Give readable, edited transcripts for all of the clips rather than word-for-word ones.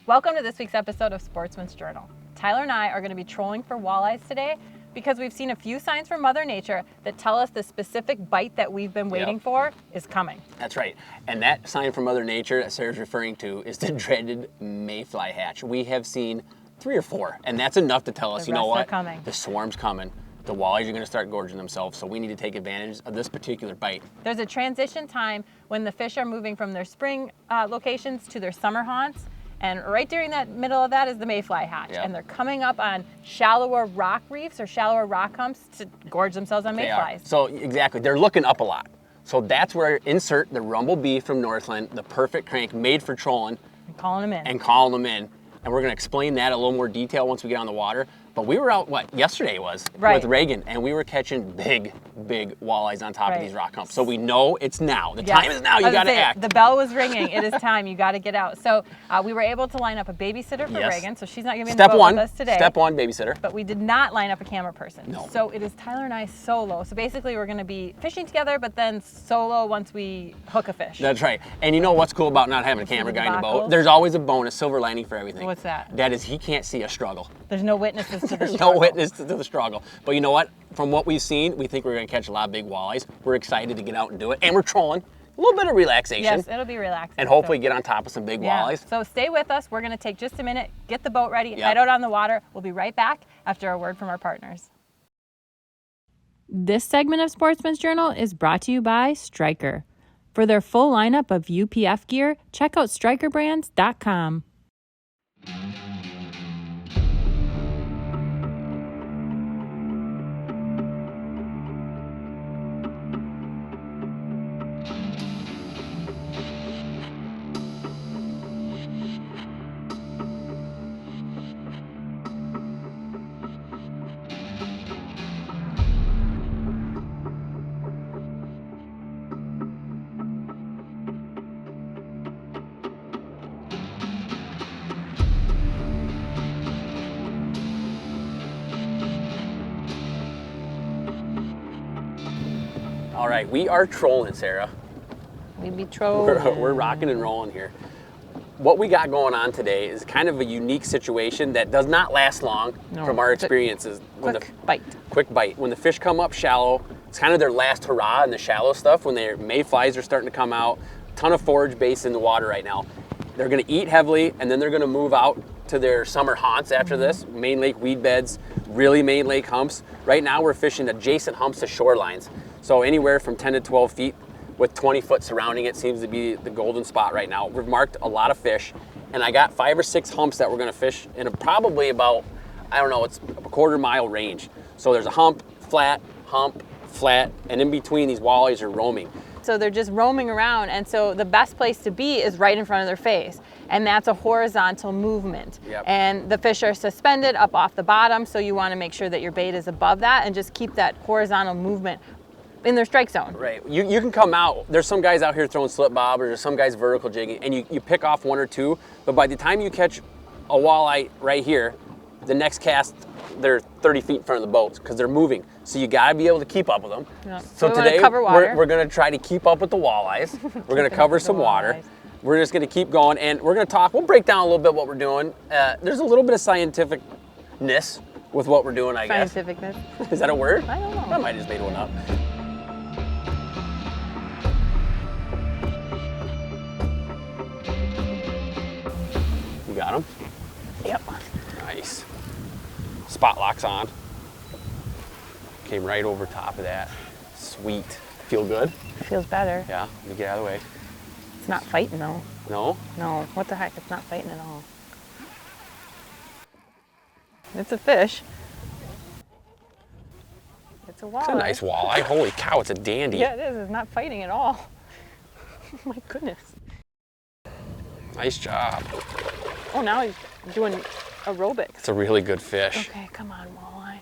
Welcome to this week's episode of Sportsman's Journal. Tyler and I are going to be trolling for walleyes today because we've seen a few signs from Mother Nature that tell us the specific bite that we've been waiting for is coming. That's right. And that sign from Mother Nature that Sarah's referring to is the dreaded mayfly hatch. We have seen 3 or 4, and that's enough to tell us, you know what? Coming. The swarm's coming. The walleyes are going to start gorging themselves, so we need to take advantage of this particular bite. There's a transition time when the fish are moving from their spring locations to their summer haunts. And right during that middle of that is the mayfly hatch. Yep. And they're coming up on shallower rock reefs or shallower rock humps to gorge themselves on mayflies. So exactly, they're looking up a lot. So that's where insert the Rumble B from Northland, the perfect crank made for trolling. And calling them in. And we're gonna explain that in a little more detail once we get on the water. But we were out, yesterday was, with Reagan, and we were catching big walleyes on top of these rock humps. So we know it's now. The time is now, you gotta act. The bell was ringing, it is time, you gotta get out. So we were able to line up a babysitter for Reagan, so she's not gonna be in the boat with us today. Step one, babysitter. But we did not line up a camera person. No. So it is Tyler and I solo. So basically we're gonna be fishing together, but then solo once we hook a fish. That's right. And you know what's cool about not having a camera guy in the boat? There's always a bonus, silver lining for everything. What's that? That is he can't see us struggle. There's no witnesses to the struggle. No witness to the struggle. But you know what? From what we've seen, we think we're going to catch a lot of big walleyes. We're excited to get out and do it. And we're trolling. A little bit of relaxation. Yes, it'll be relaxing. And hopefully get on top of some big walleyes. So stay with us. We're going to take just a minute, get the boat ready, head out on the water. We'll be right back after a word from our partners. This segment of Sportsman's Journal is brought to you by Striker. For their full lineup of UPF gear, check out strikerbrands.com. All right, we are trolling, Sarah. We be trolling. We're rocking and rolling here. What we got going on today is kind of a unique situation that does not last long from our experiences. Quick bite. Quick bite. When the fish come up shallow, it's kind of their last hurrah in the shallow stuff when their mayflies are starting to come out. Ton of forage base in the water right now. They're gonna eat heavily and then they're gonna move out to their summer haunts after this. Main lake weed beds, really main lake humps. Right now we're fishing adjacent humps to shorelines. So anywhere from 10 to 12 feet with 20 foot surrounding it seems to be the golden spot right now. We've marked a lot of fish and I got 5 or 6 humps that we're gonna fish in probably about, I don't know, it's a quarter-mile range. So there's a hump, flat, and in between these walleyes are roaming. So they're just roaming around, and so the best place to be is right in front of their face, and that's a horizontal movement. Yep. And the fish are suspended up off the bottom, so you want to make sure that your bait is above that and just keep that horizontal movement in their strike zone. Right, you can come out, there's some guys out here throwing slip bobbers, or some guys vertical jigging, and you pick off 1 or 2, but by the time you catch a walleye right here, the next cast, they're 30 feet in front of the boats because they're moving. So you gotta be able to keep up with them. Yeah. So today, we're gonna try to keep up with the walleyes. We're gonna cover some water. We're just gonna keep going and we're gonna talk, we'll break down a little bit what we're doing. There's a little bit of scientificness with what we're doing, I guess. Scientificness? Is that a word? I don't know. I might have just made one up. You got them? Yep. Nice. Spot lock's on. Came right over top of that. Sweet. Feel good? Feels better. Yeah, let me get out of the way. It's not fighting though. No? No, what the heck, it's not fighting at all. It's a fish. It's a walleye. It's a nice walleye. Holy cow, it's a dandy. Yeah, it is. It's not fighting at all. Oh my goodness. Nice job. Oh, now he's doing aerobics. It's a really good fish. Okay, come on, walleye.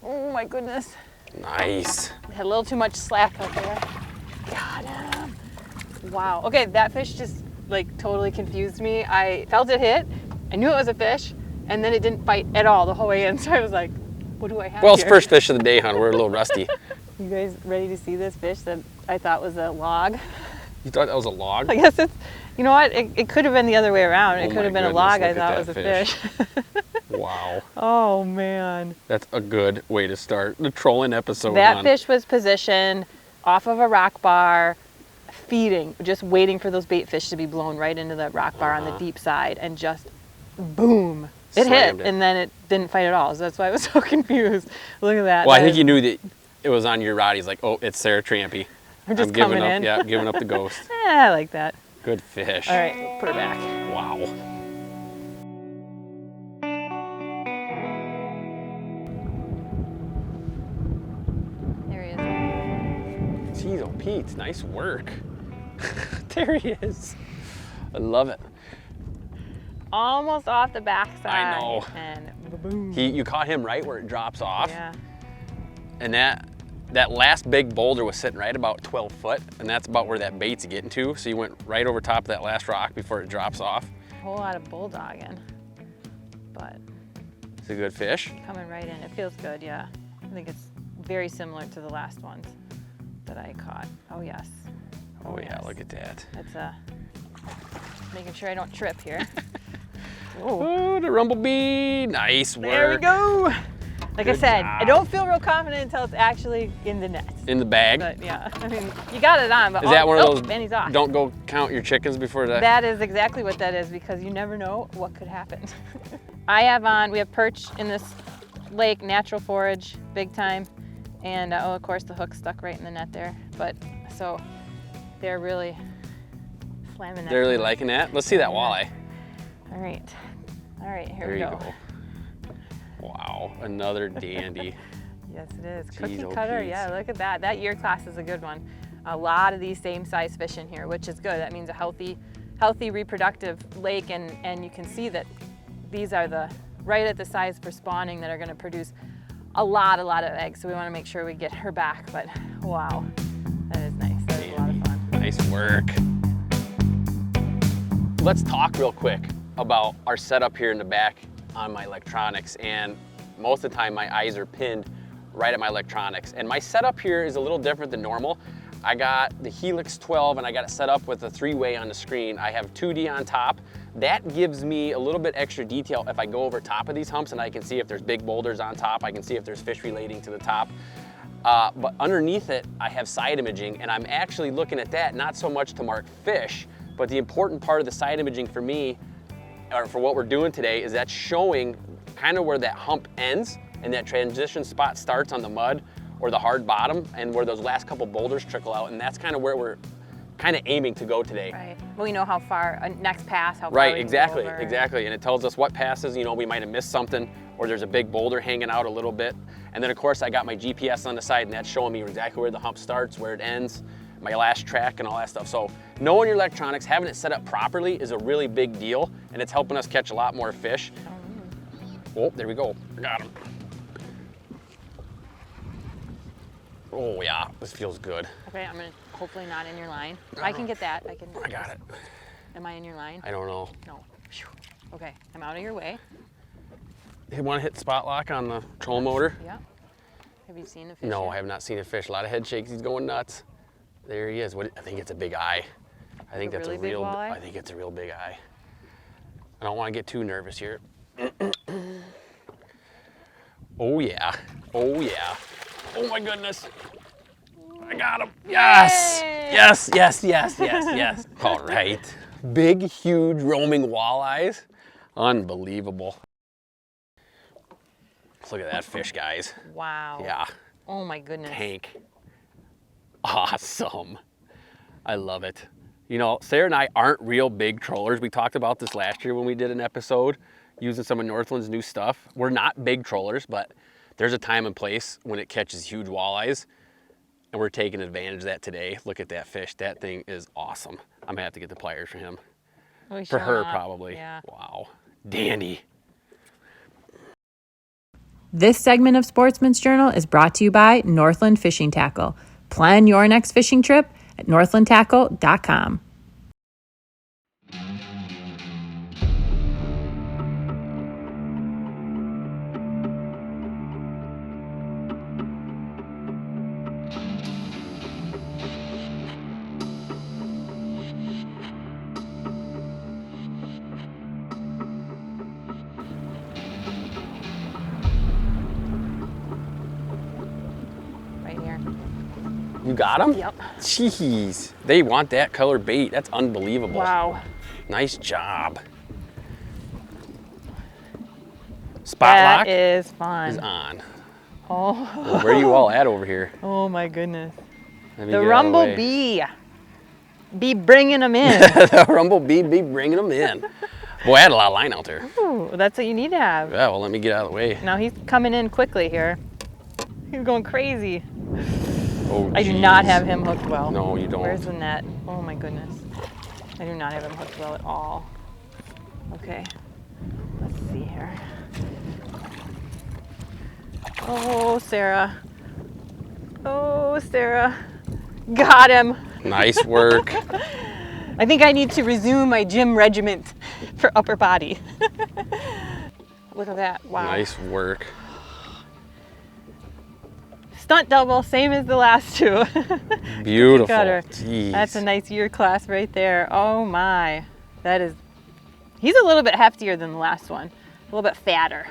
Oh my goodness. Nice. Had a little too much slack out there. Got him. Wow. Okay, that fish just like totally confused me. I felt it hit. I knew it was a fish, and then it didn't bite at all the whole way in. So I was like, what do I have Well, here? it's first fish of the day, hon. We're a little rusty. You guys ready to see this fish that I thought was a log? You thought that was a log? I guess You know what? It could have been the other way around. It Oh could my have been a goodness, log I look at thought was a that fish. Wow. Oh, man. That's a good way to start the trolling episode. That fish was positioned off of a rock bar, feeding, just waiting for those bait fish to be blown right into the rock bar on the deep side, and just boom. It Slammed hit, it. and then it didn't fight at all. So that's why I was so confused. Look at that. Well, I That think is- you knew that it was on your rod. He's like, oh, it's Sarah Trampy. I'm just giving coming up. in. Yeah, giving up the ghost. I like that. Good fish. All right, put her back. Wow. There he is. Jeez, oh, Pete, nice work. There he is. I love it. Almost off the backside. I know. And boom. You caught him right where it drops off. Yeah. And that last big boulder was sitting right about 12 foot, and that's about where that bait's getting to. So you went right over top of that last rock before it drops off. A whole lot of bulldogging, but It's a good fish. coming right in. It feels good, yeah. I think it's very similar to the last ones that I caught. Oh, yes. Oh yeah, yes. look at that. That's making sure I don't trip here. Oh, Oh, the rumblebee. Nice work. there we go. Like I Good said, job. I don't feel real confident until it's actually in the net. In the bag. But yeah, I mean, you got it on, but Is that one of those, and he's off. don't go count your chickens before that? That is exactly what that is, because you never know what could happen. We have perch in this lake, natural forage, big time. And oh, of course the hook stuck right in the net there. But so they're really slamming that. They're really liking that. Let's see that Yeah. walleye. All right, here There we you go. go. Wow, another dandy. Yes, it is. Jeez, Cookie oh, cutter, Pete. yeah, look at that. That year class is a good one. A lot of these same size fish in here, which is good. That means a healthy reproductive lake, and you can see that these are right at the size for spawning that are gonna produce a lot of eggs. So we wanna make sure we get her back, but wow, that is nice. That is a lot of fun. Nice work. Let's talk real quick about our setup here in the back on my electronics, and most of the time my eyes are pinned right at my electronics. And my setup here is a little different than normal. I got the Helix 12 and I got it set up with a 3-way on the screen. I have 2D on top. That gives me a little bit extra detail if I go over top of these humps, and I can see if there's big boulders on top. I can see if there's fish relating to the top. But underneath it, I have side imaging, and I'm actually looking at that not so much to mark fish, but the important part of the side imaging for me, or for what we're doing today, is that showing kind of where that hump ends and that transition spot starts on the mud or the hard bottom, and where those last couple boulders trickle out, and that's kind of where we're kind of aiming to go today. Right. Well, we know how far next pass, how far Right, we can go exactly, over. exactly. And it tells us what passes, you know, we might have missed something, or there's a big boulder hanging out a little bit. And then of course I got my GPS on the side, and that's showing me exactly where the hump starts, where it ends, my last track and all that stuff. So knowing your electronics, having it set up properly is a really big deal, and it's helping us catch a lot more fish. Oh, there we go, I got him. Oh yeah, this feels good. Okay, I'm gonna hopefully not in your line. I can get that. I got it. Am I in your line? I don't know. No. Phew. Okay, I'm out of your way. You want to hit spot lock on the troll motor? Yeah. Have you seen the fish? No, yet? I have not seen a fish. A lot of head shakes. He's going nuts. There he is. I think it's a big eye. I think that's really a big real. walleye? I think it's a real big eye. I don't want to get too nervous here. Oh yeah. Oh yeah. Oh my goodness. I got him. Yes. Yay! Yes. Yes. Yes. Yes. Yes. All right. Big, huge roaming walleyes. Unbelievable. Let's look at that fish, guys. Wow. Yeah. Oh my goodness. Tank. Awesome. I love it. You know, Sarah and I aren't real big trollers. We talked about this last year when we did an episode using some of Northland's new stuff. We're not big trollers, but there's a time and place when it catches huge walleyes, and we're taking advantage of that today. Look at that fish. That thing is awesome. I'm gonna have to get the pliers for him. For her, probably. Yeah. Wow. Dandy. This segment of Sportsman's Journal is brought to you by Northland Fishing Tackle. Plan your next fishing trip at northlandtackle.com. You got them? Yep. Jeez. They want that color bait. That's unbelievable. Wow. Nice job. Spot lock That is fun. is on. Oh. Well, where are you all at over here? Oh my goodness. Let me The get out of Rumble way. Bee. Be bringing them in. The Rumble Bee be bringing them in. Boy, I had a lot of line out there. Ooh, that's what you need to have. Yeah, well, let me get out of the way. Now he's coming in quickly here. He's going crazy. Oh, I do geez. not have him hooked well. No, you don't. Where's the net? Oh my goodness. I do not have him hooked well at all. Okay. Let's see here. Oh, Sarah. Oh, Sarah. Got him. Nice work. I think I need to resume my gym regiment for upper body. Look at that. Wow. Nice work. Stunt double, same as the last two. Beautiful. Cutter. Jeez. That's a nice year class right there. Oh my. That is, he's a little bit heftier than the last one. A little bit fatter.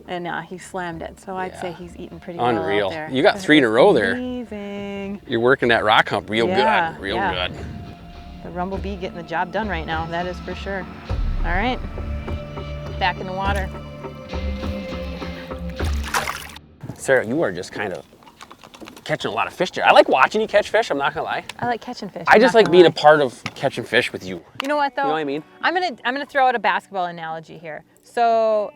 And he slammed it. So I'd say he's eating pretty well Unreal. out there. You got 3 in a row there. Amazing. You're working that rock hump real Yeah, good. Real yeah. good. The Rumble Bee getting the job done right now. That is for sure. All right. Back in the water. Sarah, you are just kind of catching a lot of fish there. I like watching you catch fish, I'm not gonna lie. I like catching fish. I I'm just not like gonna being a lie. part of catching fish with you. You know what though? You know what I mean? I'm gonna throw out a basketball analogy here. So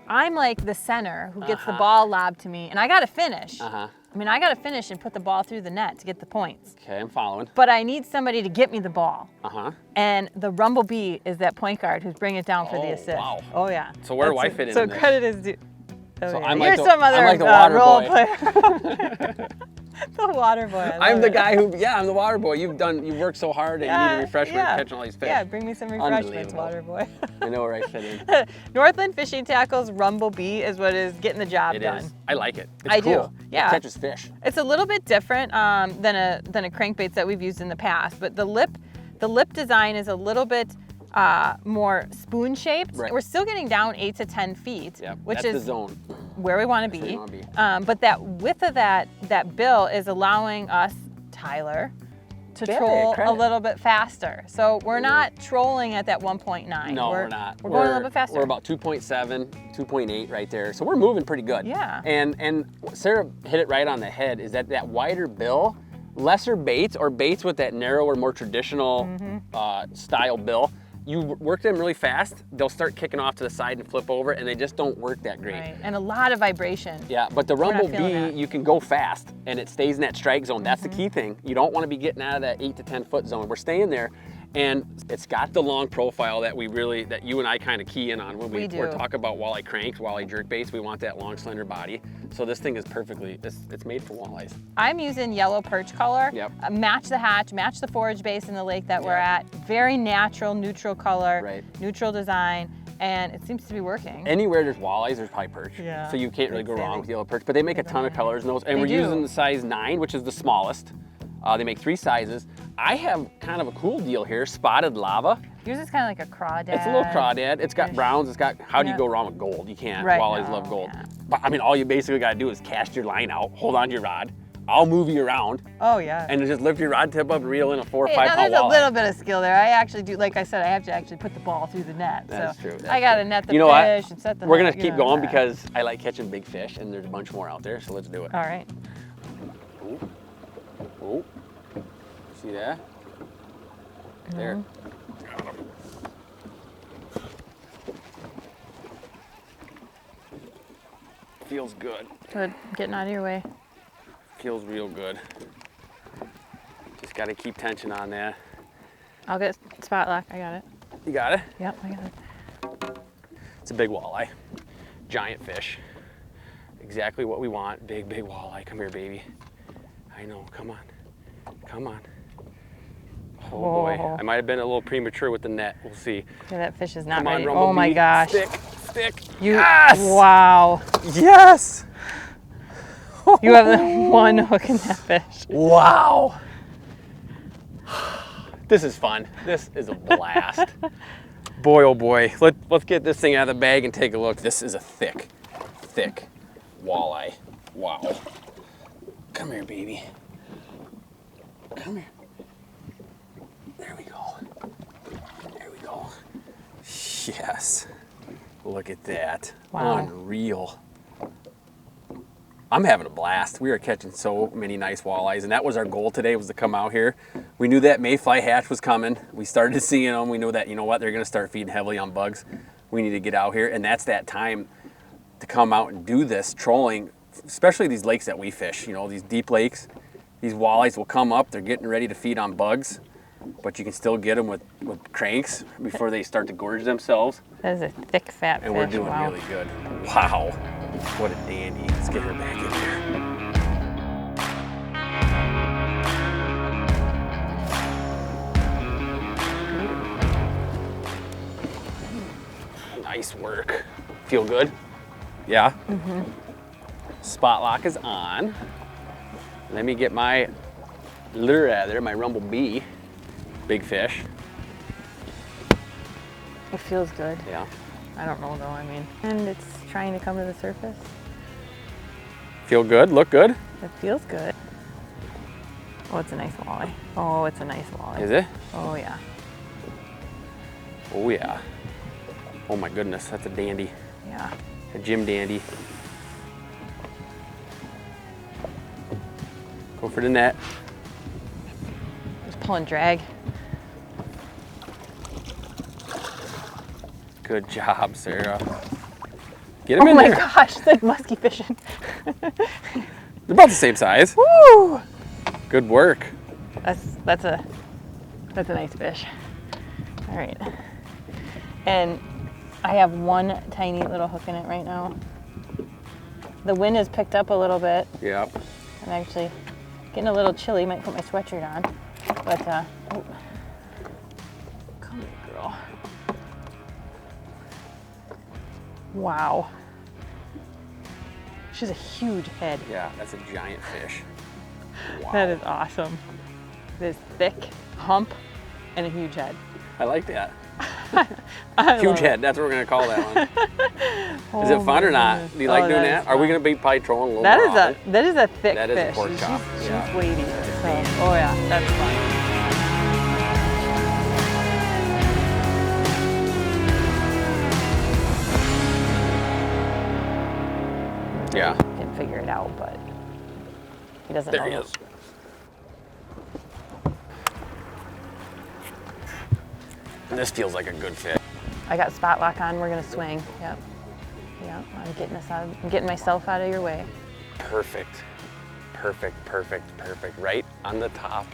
I'm like the center who gets the ball lobbed to me, and I gotta finish. I mean, I gotta finish and put the ball through the net to get the points. Okay, I'm following. But I need somebody to get me the ball. And the Rumble Bee is that point guard who's bringing it down for the assist. Wow. Oh yeah. So where do I fit in So in this? credit is due. Oh, So yeah. I'm You're like the- some other I'm like the water role boy. player. The water boy. I I'm love the it. guy who, I'm the water boy. You've worked so hard and you need a refreshment catching all these fish. Yeah, bring me some refreshments, Unbelievable. water boy. I know where I fit in. Northland Fishing Tackle's Rumble Bee is what is getting the job It done. is. I like it. It's I cool. do, yeah. It catches fish. It's a little bit different than a crankbaits that we've used in the past, but the lip design is a little bit more spoon shaped. Right. We're still getting down 8 to 10 feet, Yeah, which that's is the zone. where we want to That's be. where you wanna be. But that width of that bill is allowing us, Tyler, to Yeah, troll a credit. little bit faster. So we're not trolling at that 1.9. No, we're not. We're going a little bit faster. We're about 2.7, 2.8 right there. So we're moving pretty good. Yeah. And Sarah hit it right on the head, is that wider bill, lesser baits or baits with that narrower, more traditional Mm-hmm. style bill, you work them really fast, they'll start kicking off to the side and flip over, and they just don't work that great. Right. And a lot of vibration. Yeah, but the not Rumble feeling Bee, that. you can go fast and it stays in that strike zone. That's the key thing. You don't want to be getting out of that 8 to 10 foot zone. We're staying there, and it's got the long profile that that you and I kind of key in on when We we're do. talking about walleye cranks, walleye jerk baits. We want that long, slender body. So this thing is perfectly, it's made for walleyes. I'm using yellow perch color. Yep. Match the hatch, match the forage base in the lake that we're Yep. at. Very natural, neutral color, Right. neutral design, and it seems to be working. Anywhere there's walleyes, there's probably perch. Yeah. So you can't really go Exactly. wrong with yellow perch, but they make a ton of colors in those. And They we're do. using the size 9, which is the smallest. They make 3 sizes. I have kind of a cool deal here, spotted lava. Yours is kind of like a crawdad. It's a little crawdad. It's got fish. browns. It's got, how do you Yeah. go wrong with gold? You can't. Right, Walleyes no, love gold. yeah. But I mean, all you basically got to do is cast your line out, hold on to your rod. I'll move you around Oh yeah. and just lift your rod tip up and reel in a 4 or Hey, 5 now pound there's a walleye. little bit of skill there. I actually do, like I said, I have to actually put the ball through the net. That's so true, that's I got to true. net the You know what? fish and set the We're net, gonna keep you know, going that. because I like catching big fish and there's a bunch more out there. So let's do it. All right. Oh, see that? There. Mm-hmm. Got him. Feels good. Good. Getting out of your way. Feels real good. Just got to keep tension on that. I'll get spot lock. I got it. You got it? Yep, I got it. It's a big walleye. Giant fish. Exactly what we want. Big, big walleye. Come here, baby. I know. Come on. Come on. Oh boy. Oh. I might have been a little premature with the net. We'll see. Yeah, that fish is not Come on, ready. Rumble Oh my Bee. gosh. Stick, stick. You, Yes! Wow. Yes! You have the one hook in that fish. Wow. This is fun. This is a blast. Boy, oh boy. Let's get this thing out of the bag and take a look. This is a thick, thick walleye. Wow. Come here, baby. Come here. There we go. There we go. Yes. Look at that. Wow. Unreal. I'm having a blast. We are catching so many nice walleyes, and that was our goal today, was to come out here. We knew that mayfly hatch was coming. We started seeing them. We knew that, you know what, they're going to start feeding heavily on bugs. We need to get out here, and that's that time to come out and do this trolling, especially these lakes that we fish, you know, these deep lakes. These walleyes will come up. They're getting ready to feed on bugs, but you can still get them with cranks before they start to gorge themselves. That is a thick, fat And fish. we're doing wow. really good. Wow. What a dandy. Let's get her back in there. Nice work. Feel good? Yeah? Mm-hmm. Spot lock is on. Let me get my lure out of there, my rumble bee. Big fish. It feels good. Yeah. I don't know though, I mean. And it's trying to come to the surface. Feel good? Look good? It feels good. Oh, it's a nice walleye. Oh, it's a nice walleye. Is it? Oh, yeah. Oh yeah. Oh my goodness, that's a dandy. Yeah. A Jim dandy. Go for the net. Just pull and drag. Good job, Sarah. Get him Oh in my there. gosh, it's like musky fishing. They're about the same size. Woo! Good work. That's a nice fish. All right. And I have one tiny little hook in it right now. The wind has picked up a little bit. Yep. I'm actually getting a little chilly. Might put my sweatshirt on. But, oh. Come here, girl. Wow. She's a huge head. Yeah, that's a giant fish. Wow. That is awesome. This thick hump and a huge head. I like that. I Huge love it. head, that's what we're gonna call that one. Is it fun or not? Do you like doing that? Are we gonna be probably trolling a little That more is often? that is a thick That is a fish. pork chop, She's yeah. weighty. So, oh yeah, that's fun. Yeah. Can figure it out, but he doesn't There know. he is. And this feels like a good fit. I got spot lock on. We're gonna swing. Yep. Yep. I'm getting myself out of your way. Perfect. Perfect, perfect, perfect. Right on the top.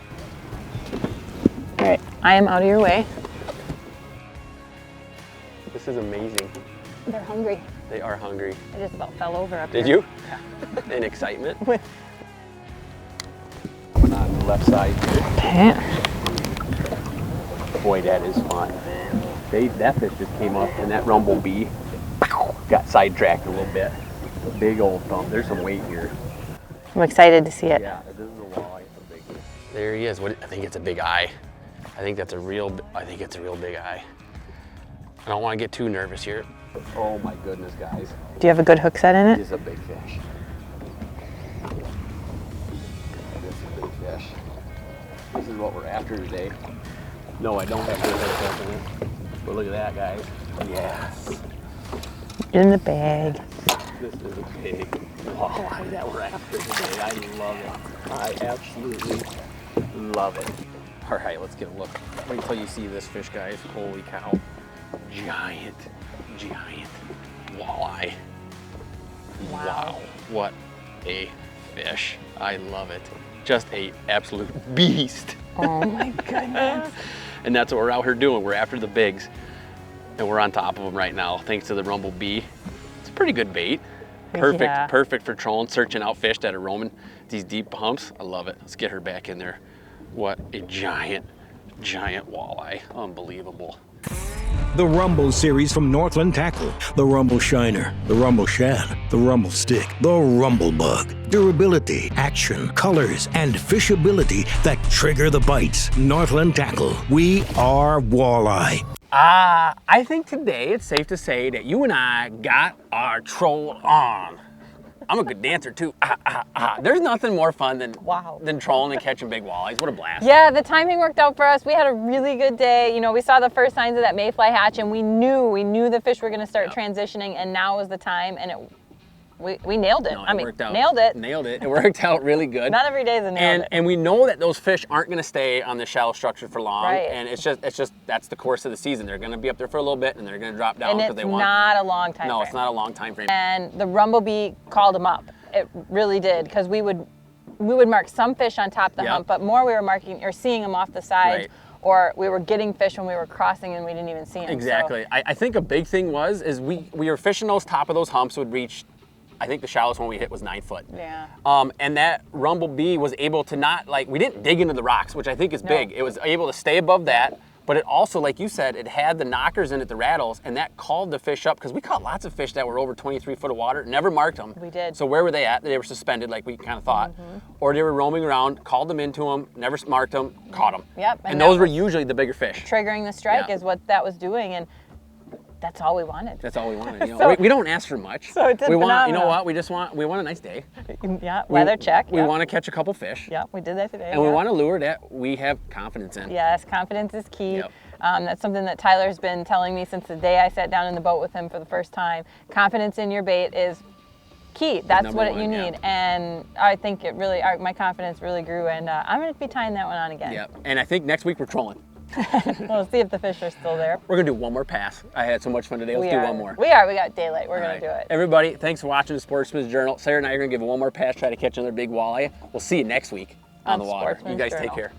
All right. I am out of your way. This is amazing. They're hungry. They are hungry. I just about fell over up Did here. you? Yeah. In excitement. Coming on the left side here. Boy, that is fun. That fish just came up, and that rumble bee got sidetracked a little bit. Big old thump. There's some weight here. I'm excited to see it. Yeah, this is a walleye. It's a big one. There he is. I think it's a big eye. I think it's a real big eye. I don't want to get too nervous here. Oh my goodness, guys. Do you have a good hook set in It it? is a big fish. This is a big fish. This is what we're after today. No, I don't have good hook set in it. But look at that, guys. Yes. In the bag. This is a big walleye that we're after today. I love it. I absolutely love it. All right, let's get a look. Wait until you see this fish, guys. Holy cow. Giant walleye. Wow. What a fish. I love it. Just a absolute beast. Oh my goodness. And that's what we're out here doing. We're after the bigs, and we're on top of them right now, thanks to the rumble bee. It's a pretty good bait. Perfect, Yeah. perfect for trolling, searching out fish that are roaming these deep humps. I love it. Let's get her back in there. What a giant walleye. Unbelievable. The Rumble series from Northland Tackle. The Rumble Shiner, the Rumble Shad, the Rumble Stick, the Rumble Bug. Durability, action, colors, and fishability that trigger the bites. Northland Tackle. We are walleye. I think today it's safe to say that you and I got our troll on. I'm a good dancer too. There's nothing more fun than Wow. than trolling and catching big walleyes. What a blast. Yeah, the timing worked out for us. We had a really good day. You know, we saw the first signs of that mayfly hatch, and we knew the fish were going to start transitioning, and now was the time, and we nailed it. No, I mean, worked out. nailed it. Nailed it. It worked out really good. Not every day is a nailed it. And we know that those fish aren't going to stay on the shallow structure for long. Right. And it's just that's the course of the season. They're going to be up there for a little bit, and they're going to drop down And because it's they want. not a long time No, frame. it's not a long time frame. And the rumblebee called them up. It really did, because we would mark some fish on top of the Yep. hump, but more we were marking or seeing them off the sides, Right. or we were getting fish when we were crossing and we didn't even see them. Exactly. I think a big thing is we were fishing those top of those humps would reach. I think the shallowest one we hit was 9 foot. Yeah. And that rumblebee was able to not we didn't dig into the rocks, which I think is big. It was able to stay above that, but it also, like you said, it had the knockers in it, the rattles, and that called the fish up, because we caught lots of fish that were over 23 foot of water, never marked them. We did. So where were they at? They were suspended, like we kind of thought, or they were roaming around, called them into them, never marked them, caught them. Yep. And that those were was usually the bigger fish. triggering the strike Yeah. is what that was doing, and that's all we wanted. That's all we wanted. You know? So- we don't ask for much. So it did we want, you know phenomenal. what? We want a nice day. Yeah, weather check. We yeah. want to catch a couple fish. Yeah, we did that today. And we want a lure that we have confidence in. Yes, confidence is key. Yep. That's something that Tyler's been telling me since the day I sat down in the boat with him for the first time. Confidence in your bait is key. That's Number what one, you yeah. need. And I think my confidence really grew, and I'm going to be tying that one on again. Yep. And I think next week we're trolling. We'll see if the fish are still there. We're gonna do one more pass. I had so much fun today. Let's do one more. We got daylight. We're All going to right. do it. Everybody, thanks for watching the Sportsman's Journal. Sarah and I are gonna give it one more pass, try to catch another big walleye. We'll see you next week on the water. You Sportsman's guys take Journal. care.